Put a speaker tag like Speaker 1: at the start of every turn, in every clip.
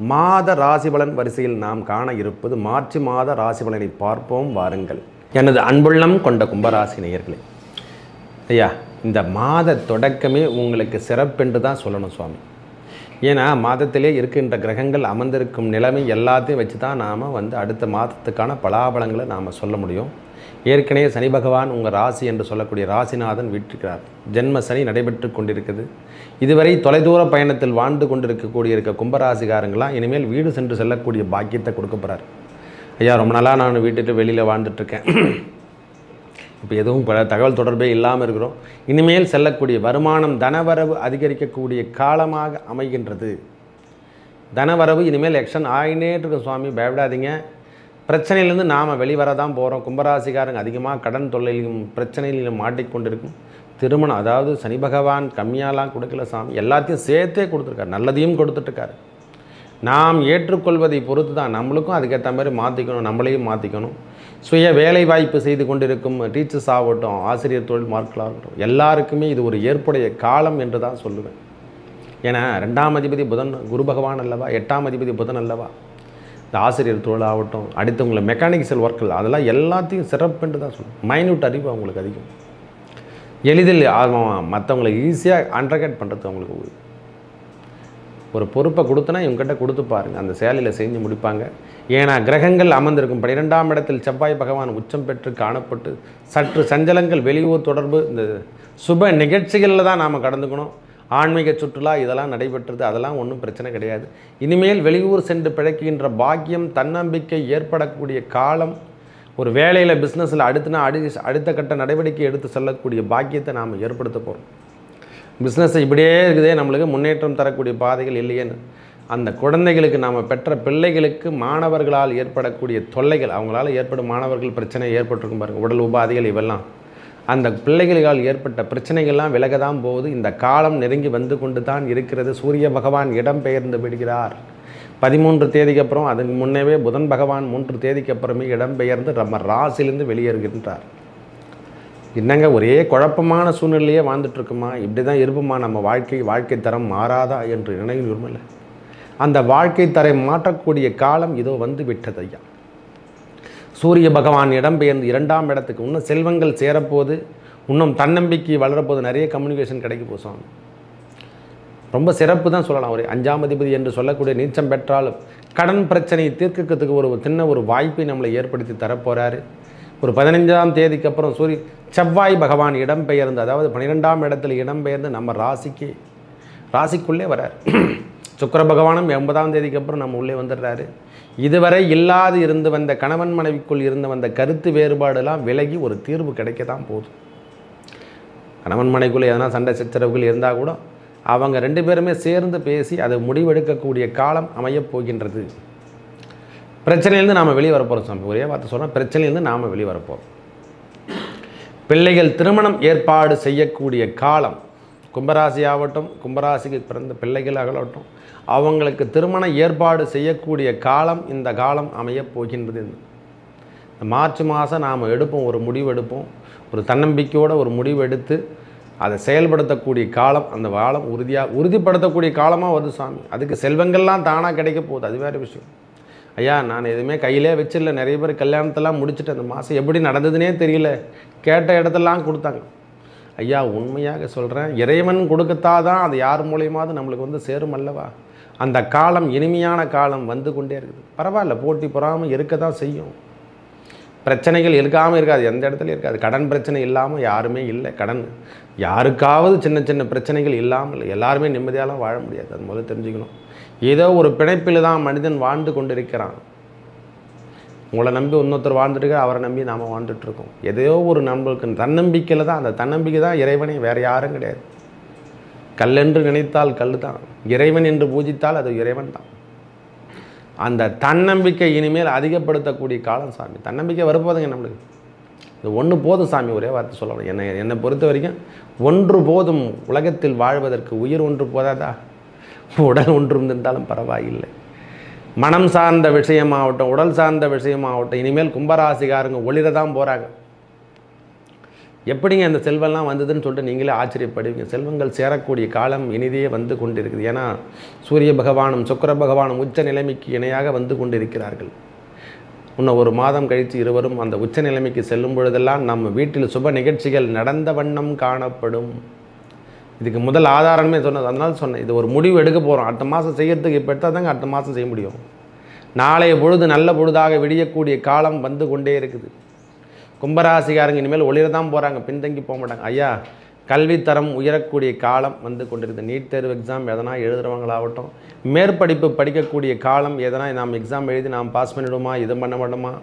Speaker 1: மாத ராசி பலன் வரிசையில் நாம் காண இருப்பது மார்ச் மாத ராசி பலனை பார்ப்போம் வாருங்கள். எனது அன்புள்ளம் கொண்ட கும்பராசி நேயர்களே, ஐயா இந்த மாத தொடக்கமே உங்களுக்கு சிறப்பென்று தான் சொல்லணும் சுவாமி. ஏன்னா மாதத்திலே இருக்கின்ற கிரகங்கள் அமர்ந்திருக்கும் நிலைமை எல்லாத்தையும் வச்சு தான் நாம் அடுத்த மாதத்துக்கான பலாபலங்களை நாம் சொல்ல முடியும். ஏற்கனவே சனி பகவான் உங்கள் ராசி என்று சொல்லக்கூடிய ராசிநாதன் வீற்றிருக்கிறார். ஜென்ம சனி நடைபெற்று கொண்டிருக்குது. இதுவரை தொலைதூர பயணத்தில் வாழ்ந்து கொண்டிருக்க கும்பராசிகாரங்களாம் இனிமேல் வீடு சென்று செல்லக்கூடிய பாக்கியத்தை கொடுக்க போகிறார். ஐயா ரொம்ப நாளாக நான் வீட்டுட்டு வெளியில் வாழ்ந்துட்டுருக்கேன், இப்போ எதுவும் தகவல் தொடர்பே இல்லாமல் இருக்கிறோம். இனிமேல் செல்லக்கூடிய வருமானம் தனவரவு அதிகரிக்கக்கூடிய காலமாக அமைகின்றது. தனவரவு இனிமேல் எக்ஷன் ஆகினே இருக்கும் சுவாமி, பயப்படாதீங்க. பிரச்சனையிலேருந்து நாம் வெளிவர தான் போகிறோம். கும்பராசிக்காரங்க அதிகமாக கடன் தொல்லையிலும் பிரச்சனையிலும் மாட்டிக்கொண்டிருக்கும். திருமணம், அதாவது சனி பகவான் கம்மியாலாம் கொடுக்கல சாமி, எல்லாத்தையும் சேர்த்தே கொடுத்துருக்காரு, நல்லதையும் கொடுத்துட்ருக்காரு. நாம் ஏற்றுக்கொள்வதை பொறுத்து தான் நம்மளுக்கும் அதுக்கேற்ற மாதிரி மாற்றிக்கணும், நம்மளையும் மாற்றிக்கணும். சுய வேலை வாய்ப்பு செய்து கொண்டிருக்கும் டீச்சர்ஸ் ஆகட்டும், ஆசிரியர் தொழில் மார்க்கலாகட்டும், எல்லாருக்குமே இது ஒரு ஏற்புடைய காலம் என்று தான் சொல்லுவேன். ஏன்னா 2ஆம் அதிபதி புதன் குரு பகவான் அல்லவா, 8ஆம் அதிபதி புதன் அல்லவா. இந்த ஆசிரியர் தொழில் ஆகட்டும், அடுத்தவங்களை மெக்கானிக்கல் ஒர்க்கில் அதெல்லாம் எல்லாத்தையும் சிறப்புன்னு தான் சொல்லுவேன். மைன்யூட் அறிவு அவங்களுக்கு அதிகம், எளிதில் மற்றவங்களை ஈஸியாக அண்டர்கேட் பண்ணுறது அவங்களுக்கு. ஒரு பொறுப்பை கொடுத்தனா இவங்ககிட்ட கொடுத்து பாருங்கள், அந்த சேலையில் செஞ்சு முடிப்பாங்க. ஏன்னா கிரகங்கள் அமர்ந்திருக்கும் 12ஆம் இடத்தில் செவ்வாய் பகவான் உச்சம் பெற்று காணப்பட்டு சற்று சஞ்சலங்கள், வெளியூர் தொடர்பு, இந்த சுப நிகழ்ச்சிகளில் தான் நாம் கடந்துக்கணும். ஆன்மீக சுற்றுலா இதெல்லாம் நடைபெற்றது, அதெல்லாம் ஒன்றும் பிரச்சனை கிடையாது. இனிமேல் வெளியூர் சென்று பிழைக்கின்ற பாக்கியம், தன்னம்பிக்கை ஏற்படக்கூடிய காலம், ஒரு வேலையில் பிஸ்னஸில் அடுத்த கட்ட நடவடிக்கை எடுத்து செல்லக்கூடிய பாக்கியத்தை நாம் ஏற்படுத்த போகிறோம். பிஸ்னஸ் இப்படியே இருக்குதே, நம்மளுக்கு முன்னேற்றம் தரக்கூடிய பாதைகள் இல்லையேன்னு அந்த குழந்தைகளுக்கு, நாம் பெற்ற பிள்ளைகளுக்கு மாணவர்களால் ஏற்படக்கூடிய தொல்லைகள், அவங்களால் ஏற்படும் மாணவர்கள் பிரச்சனை ஏற்பட்டிருக்கும் பாருங்கள், உடல் உபாதைகள், இவெல்லாம் அந்த பிள்ளைகளால் ஏற்பட்ட பிரச்சனைகள்லாம் விலக தான் போகுது. இந்த காலம் நெருங்கி வந்து கொண்டு தான் இருக்கிறது. சூரிய பகவான் இடம் பெயர்ந்து விடுகிறார் 13 தேதிக்கு அப்புறம். அதுக்கு முன்னவே புதன் பகவான் 3 தேதிக்கு அப்புறமே இடம் பெயர்ந்து நம்ம ராசியிலிருந்து வெளியேறுகின்றார். என்னங்க ஒரே குழப்பமான சூழ்நிலையே வாழ்ந்துட்டுருக்குமா, இப்படி தான் இருப்புமா நம்ம வாழ்க்கை தரம் மாறாதா என்று நினைவில் விரும்பலை. அந்த வாழ்க்கை தரம் மாற்றக்கூடிய காலம் இதோ வந்து விட்டது ஐயா. சூரிய பகவான் இடம்பெயர்ந்து 2ஆம் இடத்துக்கு, இன்னும் செல்வங்கள் சேரப்போது, இன்னும் தன்னம்பிக்கை வளரப்போது, நிறைய கம்யூனிகேஷன் கிடைக்க போசாங்க. ரொம்ப சிறப்பு தான் சொல்லலாம். ஒரு 5ஆம் அதிபதி என்று சொல்லக்கூடிய நீச்சம் பெற்றாலும் கடன் பிரச்சனையை தீர்க்கிறதுக்கு ஒரு வாய்ப்பை நம்மளை ஏற்படுத்தி தரப்போகிறாரு. ஒரு 15ஆம் தேதிக்கு அப்புறம் செவ்வாய் பகவான் இடம்பெயர்ந்து, அதாவது 12ஆம் இடத்துல இடம்பெயர்ந்து நம்ம ராசிக்குள்ளே வரார். சுக்கிர பகவானும் 80ஆம் தேதிக்கு அப்புறம் நம்ம உள்ளே வந்துடுறாரு. இதுவரை இல்லாது இருந்து வந்த கணவன் மனைவிக்குள் இருந்து வந்த கருத்து வேறுபாடெல்லாம் விலகி ஒரு தீர்வு கிடைக்க தான் போகுது. கணவன் மனைவிக்குள்ளே எதனா சண்டை சச்சரவுகள் இருந்தால் கூட அவங்க 2 பேருமே சேர்ந்து பேசி அதை முடிவெடுக்கக்கூடிய காலம் அமையப் போகின்றது. பிரச்சனையிலேருந்து நாம் வெளியே வரப்போகிறோம் சாமி, ஒரே வார்த்தை சொல்கிறோம், பிரச்சனையிலேருந்து நாம் வெளியே வரப்போகிறோம். பிள்ளைகள் திருமணம் ஏற்பாடு செய்யக்கூடிய காலம், கும்பராசி ஆகட்டும், கும்பராசிக்கு பிறந்த பிள்ளைகளாகட்டும், அவங்களுக்கு திருமண ஏற்பாடு செய்யக்கூடிய காலம் இந்த காலம் அமையப் போகின்றது. இந்த மார்ச் மாதம் நாம் ஒரு முடிவு எடுப்போம், ஒரு தன்னம்பிக்கையோடு ஒரு முடிவு எடுத்து அதை செயல்படுத்தக்கூடிய காலம், அந்த காலம் உறுதிப்படுத்தக்கூடிய காலமாக வருது சாமி. அதுக்கு செல்வங்கள்லாம் தானாக கிடைக்க போகுது, அது வேறு விஷயம். ஐயா நான் எதுவுமே கையிலே வச்சிடல, நிறைய பேர் கல்யாணத்தெல்லாம் முடிச்சுட்டு அந்த மாதம் எப்படி நடந்ததுன்னே தெரியல, கேட்ட இடத்தெல்லாம் கொடுத்தாங்க. ஐயா உண்மையாக சொல்கிறேன், இறைவன் கொடுக்கத்தாதான் அது யார் மூலியமாவது நம்மளுக்கு சேரும் அல்லவா. அந்த காலம் இனிமையான காலம் வந்து கொண்டே இருக்குது. பரவாயில்ல, போட்டி பொறாமல் இருக்க தான் செய்யும். பிரச்சனைகள் இருக்காமல் இருக்காது, எந்த இடத்துலையும் இருக்காது. கடன் பிரச்சனை இல்லாமல் யாருமே இல்லை. கடன் யாருக்காவது சின்ன பிரச்சனைகள் இல்லாமல் எல்லாருமே நிம்மதியாலாம் வாழ முடியாது, அது முதல்ல தெரிஞ்சுக்கணும். ஏதோ ஒரு பிணைப்பில் தான் மனிதன் வாழ்ந்து கொண்டிருக்கிறான். உங்களை நம்பி இன்னொருத்தர் வாழ்ந்துட்டு, அவரை நம்பி நாம் வாழ்ந்துட்டுருக்கோம். ஏதோ ஒரு நம்மளுக்கு தன்னம்பிக்கையில் தான், அந்த தன்னம்பிக்கை தான் இறைவனை, வேறு யாரும் கிடையாது. கல்லென்று நினைத்தால் கல் தான், இறைவன் என்று பூஜித்தால் அது இறைவன் தான். அந்த தன்னம்பிக்கை இனிமேல் அதிகப்படுத்தக்கூடிய காலம் சாமி. தன்னம்பிக்கை வரப்போதுங்க நம்மளுக்கு. இது ஒன்று போதும் சாமி, ஒரே வார்த்தை சொல்லணும். என்னை பொறுத்த வரைக்கும் ஒன்று போதும். உலகத்தில் வாழ்வதற்கு உயிர் ஒன்று போதாதா, உடல் ஒன்று இருந்தாலும் பரவாயில்லை. மனம் சார்ந்த விஷயமாகட்டும், உடல் சார்ந்த விஷயமாகட்டும், இனிமேல் கும்பராசிகாரங்க ஒளிர தான் போகிறாங்க. எப்படிங்க அந்த செல்வம்லாம் வந்ததுன்னு சொல்லிட்டு நீங்களே ஆச்சரியப்படுவீங்க. செல்வங்கள் சேரக்கூடிய காலம் இனிதே வந்து கொண்டிருக்குது. ஏன்னா சூரிய பகவானும் சுக்கிர பகவானும் உச்ச நிலைமைக்கு இணையாக வந்து கொண்டிருக்கிறார்கள். இன்னும் ஒரு மாதம் கழித்து இருவரும் அந்த உச்ச நிலைமைக்கு செல்லும் பொழுதெல்லாம் நம்ம வீட்டில் சுப நிகழ்ச்சிகள் நடந்த வண்ணம் காணப்படும். இதுக்கு முதல் ஆதாரமே சொன்னது. அதனால சொன்னேன், இது ஒரு முடிவு எடுக்க போகிறோம். அடுத்த மாதம் செய்கிறதுக்கு இப்போ எடுத்தால் தாங்க அடுத்த மாதம் செய்ய முடியும். நாளைய பொழுது நல்ல பொழுதாக விடியக்கூடிய காலம் வந்து கொண்டே இருக்குது. கும்பராசிக்காரங்க இனிமேல் ஒளிர தான் போகிறாங்க, பின்தங்கி போக மாட்டாங்க. ஐயா, கல்வித்தரம் உயரக்கூடிய காலம் வந்து கொண்டிருக்குது. நீட் தேர்வு எக்ஸாம் எதனா எழுதுகிறவங்களாகட்டும், மேற்படிப்பு படிக்கக்கூடிய காலம் எதனா நாம் எக்ஸாம் எழுதி நாம் பாஸ் பண்ணிவிடுமா, இது பண்ண மாட்டோமா,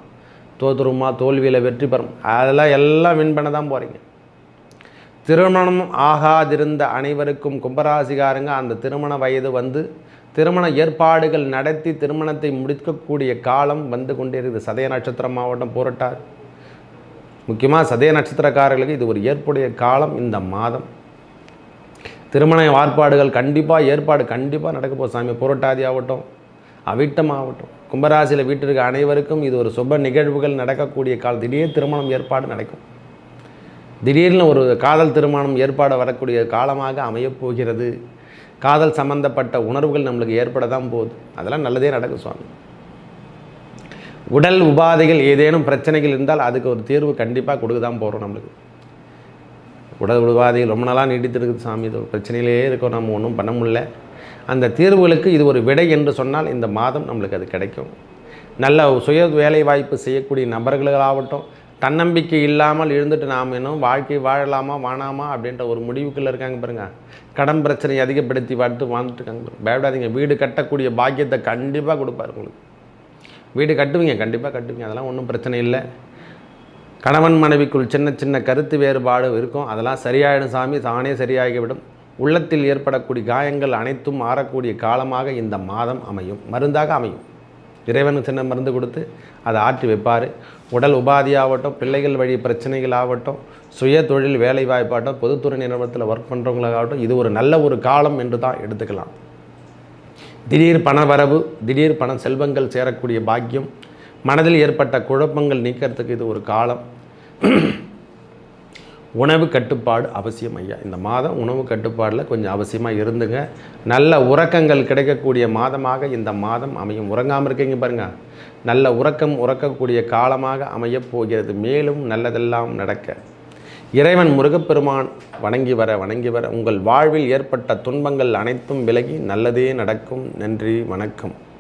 Speaker 1: தோற்றுருமா, தோல்வியில் வெற்றி பெறும், அதெல்லாம் எல்லாம் வின் பண்ண தான் போகிறீங்க. திருமணம் ஆகாதிருந்த அனைவருக்கும் கும்பராசிக்காரங்க அந்த திருமண வயது வந்து திருமண ஏற்பாடுகள் நடத்தி திருமணத்தை முடிக்கக்கூடிய காலம் வந்து கொண்டே இருக்குது. சதய நட்சத்திரம் மாவட்டம் போராட்டார், முக்கியமாக சதய நட்சத்திரக்காரர்களுக்கு இது ஒரு ஏற்புடைய காலம். இந்த மாதம் திருமண ஏற்பாடுகள் கண்டிப்பாக நடக்க போகுது சாமி. புரட்டாதி ஆகட்டும், அவிட்டம் ஆகட்டும், கும்பராசியில் வீட்டிற்கு அனைவருக்கும் இது ஒரு சுப நிகழ்வுகள் நடக்கக்கூடிய காலம். திடீர் திருமணம் ஏற்பாடு நடக்கும். திடீர்னு ஒரு காதல் திருமணம் ஏற்பாடு வரக்கூடிய காலமாக அமையப்போகிறது. காதல் சம்பந்தப்பட்ட உணர்வுகள் நம்மளுக்கு ஏற்பட தான் போகுது. அதெல்லாம் நல்லதே நடக்கும் சுவாமி. உடல் உபாதைகள் ஏதேனும் பிரச்சனைகள் இருந்தால் அதுக்கு ஒரு தீர்வு கண்டிப்பாக கொடுக்க தான் போகிறோம். நம்மளுக்கு உடல் உபாதைகள் ரொம்ப நாளாக நீடித்து இருக்குது சாமி, இது ஒரு பிரச்சனையிலே இருக்கோம், நம்ம ஒன்றும் பண்ண முடியல. அந்த தீர்வுகளுக்கு இது ஒரு விடை என்று சொன்னால் இந்த மாதம் நம்மளுக்கு அது கிடைக்கும். நல்ல சுய வேலை வாய்ப்பு செய்யக்கூடிய நபர்களாகட்டும், தன்னம்பிக்கை இல்லாமல் இருந்துட்டு நாம் இன்னும் வாழ்க்கை வாழலாமா வானாமா அப்படின்ற ஒரு முடிவுக்குள்ளே இருக்காங்க பாருங்கள். கடன் பிரச்சனையை அதிகப்படுத்தி வாழ்ந்துட்டு இருக்காங்க. பயப்படாதீங்க, வீடு கட்டக்கூடிய பாக்கியத்தை கண்டிப்பாக கொடுப்பார் உங்களுக்கு. வீடு கட்டுவீங்க, கண்டிப்பாக கட்டுவீங்க, அதெல்லாம் ஒன்றும் பிரச்சனை இல்லை. கணவன் மனைவிக்குள் சின்ன சின்ன கருத்து வேறுபாடு இருக்கும், அதெல்லாம் சரியாயிடும் சாமி, தானே சரியாகிவிடும். உள்ளத்தில் ஏற்படக்கூடிய காயங்கள் அனைத்தும் மாறக்கூடிய காலமாக இந்த மாதம் அமையும், மருந்தாக அமையும். இறைவனுக்கு சின்ன மருந்து கொடுத்து அதை ஆற்றி வைப்பார். உடல் உபாதியாகட்டும், பிள்ளைகள் வழி பிரச்சனைகள் ஆகட்டும், சுய தொழில் வேலை வாய்ப்பாகட்டும், பொதுத்துறை நிறுவனத்தில் ஒர்க் பண்ணுறவங்களாகட்டும், இது ஒரு நல்ல ஒரு காலம் என்று தான் எடுத்துக்கலாம். திடீர் பண வரவு, திடீர் பண செல்வங்கள் சேரக்கூடிய பாக்கியம், மனதில் ஏற்பட்ட குழப்பங்கள் நீக்கிறதுக்கு இது ஒரு காலம். உணவு கட்டுப்பாடு அவசியம் ஐயா. இந்த மாதம் உணவு கட்டுப்பாடில் கொஞ்சம் அவசியமாக இருந்துங்க. நல்ல உறக்கங்கள் கிடைக்கக்கூடிய மாதமாக இந்த மாதம் அமையும். உறங்காமல் இருக்கீங்க பாருங்கள், நல்ல உறக்கக்கூடிய காலமாக அமையப் போகிறது. மேலும் நல்லதெல்லாம் நடக்க இறைவன் முருகப்பெருமான் வணங்கி வர உங்கள் வாழ்வில் ஏற்பட்ட துன்பங்கள் அனைத்தும் விலகி நல்லதே நடக்கும். நன்றி, வணக்கம்.